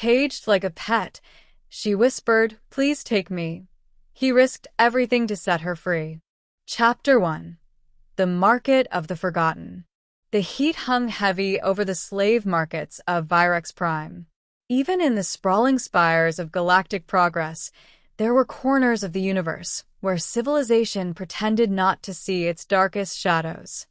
Caged like a pet, she whispered, "Please take me." He risked everything to set her free. Chapter 1. The Market of the Forgotten. The heat hung heavy over the slave markets of Virex Prime. Even in the sprawling spires of galactic progress, there were corners of the universe where civilization pretended not to see its darkest shadows.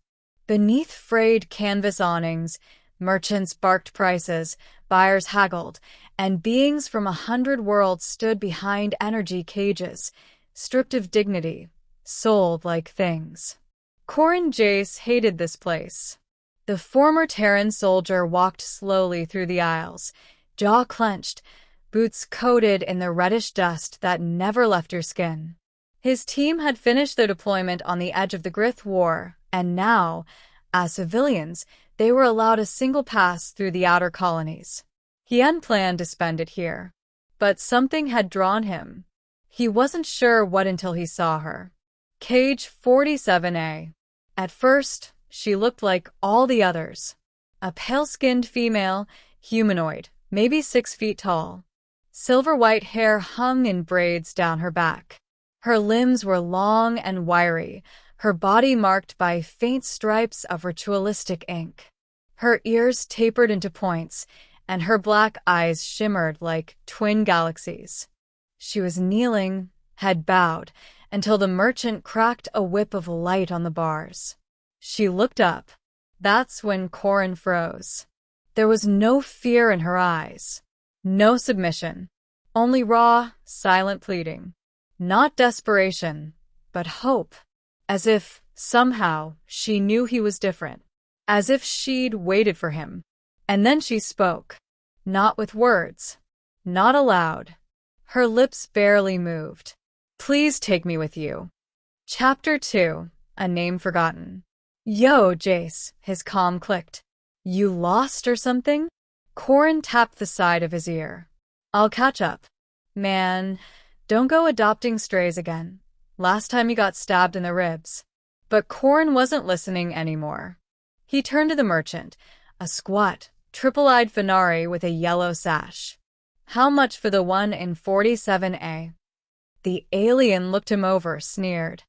Beneath frayed canvas awnings, merchants barked prices, buyers haggled, and beings from 100 worlds stood behind energy cages, stripped of dignity, sold like things. Corin Jace hated this place. The former Terran soldier walked slowly through the aisles, jaw clenched, boots coated in the reddish dust that never left your skin. His team had finished their deployment on the edge of the Grith War, and now, as civilians, they were allowed a single pass through the outer colonies. He hadn't planned to spend it here, but something had drawn him. He wasn't sure what until he saw her. Cage 47A. At first, she looked like all the others. A pale-skinned female, humanoid, maybe 6 feet tall. Silver-white hair hung in braids down her back. Her limbs were long and wiry, her body marked by faint stripes of ritualistic ink. Her ears tapered into points, and her black eyes shimmered like twin galaxies. She was kneeling, head bowed, until the merchant cracked a whip of light on the bars. She looked up. That's when Corin froze. There was no fear in her eyes. No submission. Only raw, silent pleading. Not desperation, but hope. As if, somehow, she knew he was different. As if she'd waited for him. And then she spoke. Not with words. Not aloud. Her lips barely moved. "Please take me with you." Chapter 2. A Name Forgotten. "Yo, Jace," his comm clicked. "You lost or something?" Corin tapped the side of his ear. "I'll catch up. Man, don't go adopting strays again. Last time you got stabbed in the ribs." But Corin wasn't listening anymore. He turned to the merchant, a squat, triple-eyed Fenari with a yellow sash. "How much for the one in 47A?" The alien looked him over, sneered.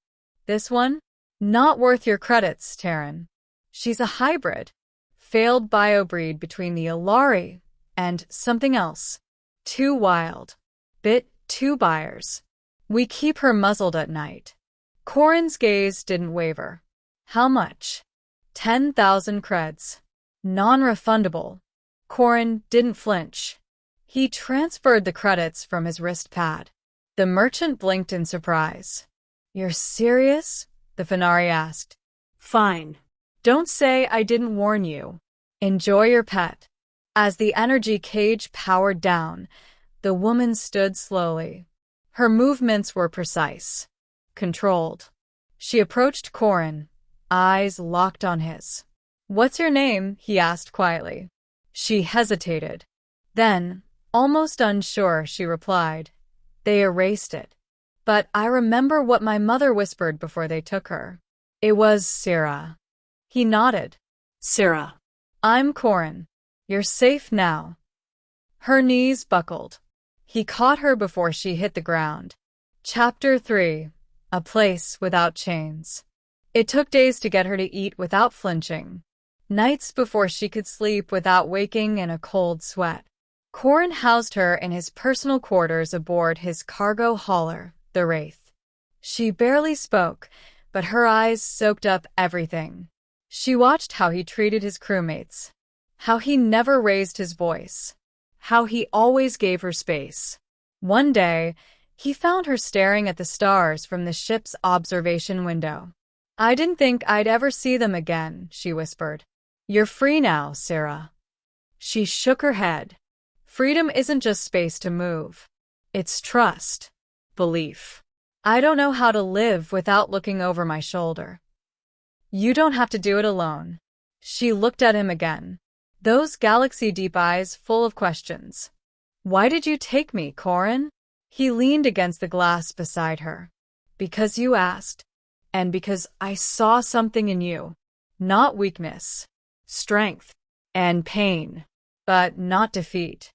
"This one? Not worth your credits, Terran. She's a hybrid. Failed biobreed between the Ilari and something else. Too wild. Bit too buyers. We keep her muzzled at night." Corin's gaze didn't waver. "How much?" 10,000 creds. Non-refundable. Corin didn't flinch. He transferred the credits from his wrist pad. The merchant blinked in surprise. "You're serious?" the Fenari asked. "Fine. Don't say I didn't warn you. Enjoy your pet." As the energy cage powered down, the woman stood slowly. Her movements were precise, controlled. She approached Corin, eyes locked on his. "What's your name?" he asked quietly. She hesitated. Then, almost unsure, she replied. "They erased it. But I remember what my mother whispered before they took her. It was Syrah." He nodded. "Syrah. I'm Corin. You're safe now." Her knees buckled. He caught her before she hit the ground. Chapter 3. A Place Without Chains. It took days to get her to eat without flinching. Nights before she could sleep without waking in a cold sweat. Corin housed her in his personal quarters aboard his cargo hauler, the Wraith. She barely spoke, but her eyes soaked up everything. She watched how he treated his crewmates, how he never raised his voice, how he always gave her space. One day, he found her staring at the stars from the ship's observation window. "I didn't think I'd ever see them again," she whispered. "You're free now, Syrah." She shook her head. "Freedom isn't just space to move. It's trust, belief. I don't know how to live without looking over my shoulder." "You don't have to do it alone." She looked at him again, those galaxy-deep eyes full of questions. "Why did you take me, Corin?" He leaned against the glass beside her. "Because you asked. And because I saw something in you. Not weakness. Strength. And pain. But not defeat."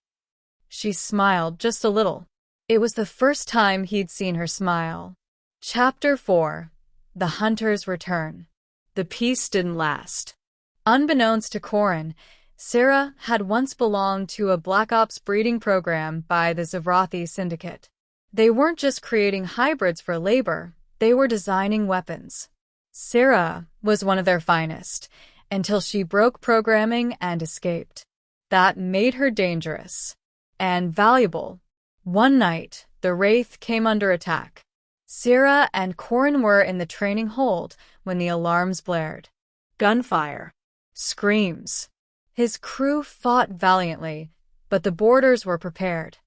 She smiled just a little. It was the first time he'd seen her smile. Chapter 4. The Hunter's Return. The peace didn't last. Unbeknownst to Corin, Sarah had once belonged to a Black Ops breeding program by the Zavrathi Syndicate. They weren't just creating hybrids for labor, they were designing weapons. Sarah was one of their finest, until she broke programming and escaped. That made her dangerous and valuable. One night, the Wraith came under attack. Sarah and Corin were in the training hold when the alarms blared. Gunfire. Screams. His crew fought valiantly, but the boarders were prepared.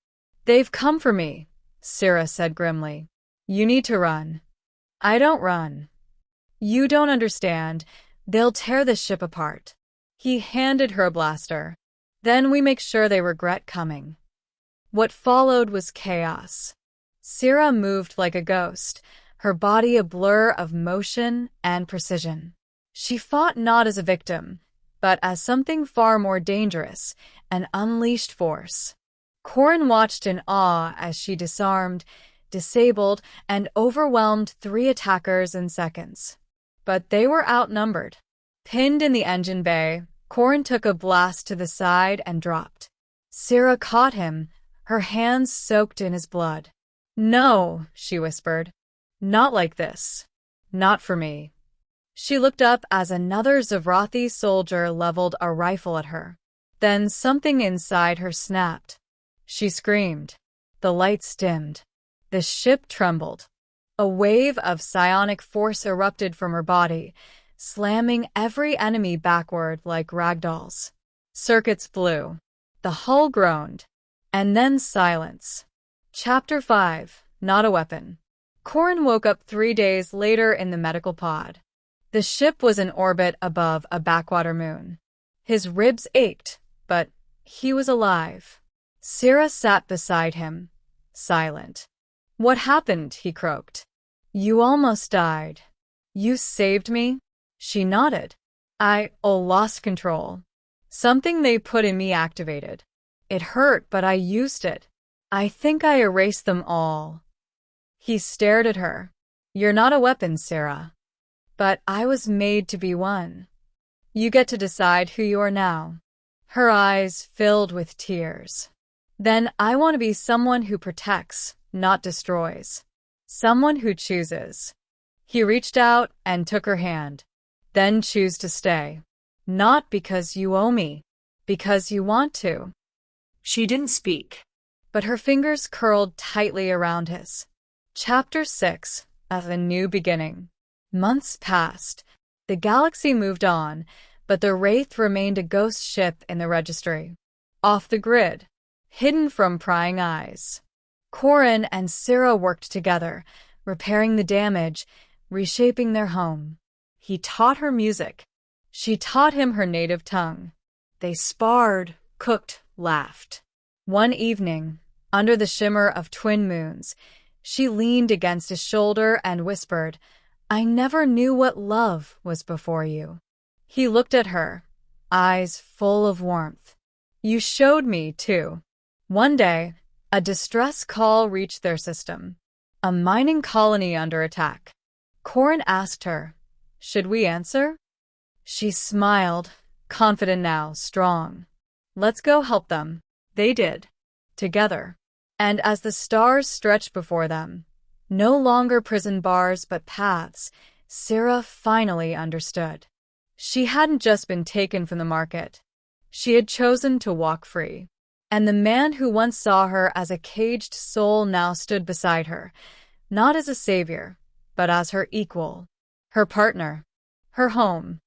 "They've come for me," Sarah said grimly. "You need to run." "I don't run." "You don't understand. They'll tear this ship apart." He handed her a blaster. "Then we make sure they regret coming." What followed was chaos. Sarah moved like a ghost, her body a blur of motion and precision. She fought not as a victim, but as something far more dangerous, an unleashed force. Corin watched in awe as she disarmed, disabled, and overwhelmed 3 attackers in seconds. But they were outnumbered. Pinned in the engine bay, Corin took a blast to the side and dropped. Sarah caught him, her hands soaked in his blood. "No," she whispered. "Not like this. Not for me." She looked up as another Zavrathi soldier leveled a rifle at her. Then something inside her snapped. She screamed. The lights dimmed. The ship trembled. A wave of psionic force erupted from her body, slamming every enemy backward like ragdolls. Circuits flew. The hull groaned. And then silence. Chapter 5. Not a Weapon. Corin woke up 3 days later in the medical pod. The ship was in orbit above a backwater moon. His ribs ached, but he was alive. Sarah sat beside him, silent. "What happened?" he croaked. "You almost died." "You saved me?" She nodded. I lost control. Something they put in me activated. It hurt, but I used it. I think I erased them all." He stared at her. "You're not a weapon, Sarah. But I was made to be one. You get to decide who you are now." Her eyes filled with tears. "Then I want to be someone who protects, not destroys. Someone who chooses." He reached out and took her hand. "Then choose to stay. Not because you owe me, because you want to." She didn't speak, but her fingers curled tightly around his. Chapter 6. Of a New Beginning. Months passed. The galaxy moved on, but the Wraith remained a ghost ship in the registry. Off the grid, hidden from prying eyes. Corin and Sarah worked together, repairing the damage, reshaping their home. He taught her music. She taught him her native tongue. They sparred, cooked, laughed. One evening, under the shimmer of twin moons, she leaned against his shoulder and whispered, "I never knew what love was before you." He looked at her, eyes full of warmth. "You showed me, too." One day, a distress call reached their system. A mining colony under attack. Corin asked her, "Should we answer?" She smiled, confident now, strong. "Let's go help them." They did. Together. And as the stars stretched before them, no longer prison bars but paths, Sarah finally understood. She hadn't just been taken from the market. She had chosen to walk free. And the man who once saw her as a caged soul now stood beside her, not as a savior, but as her equal, her partner, her home.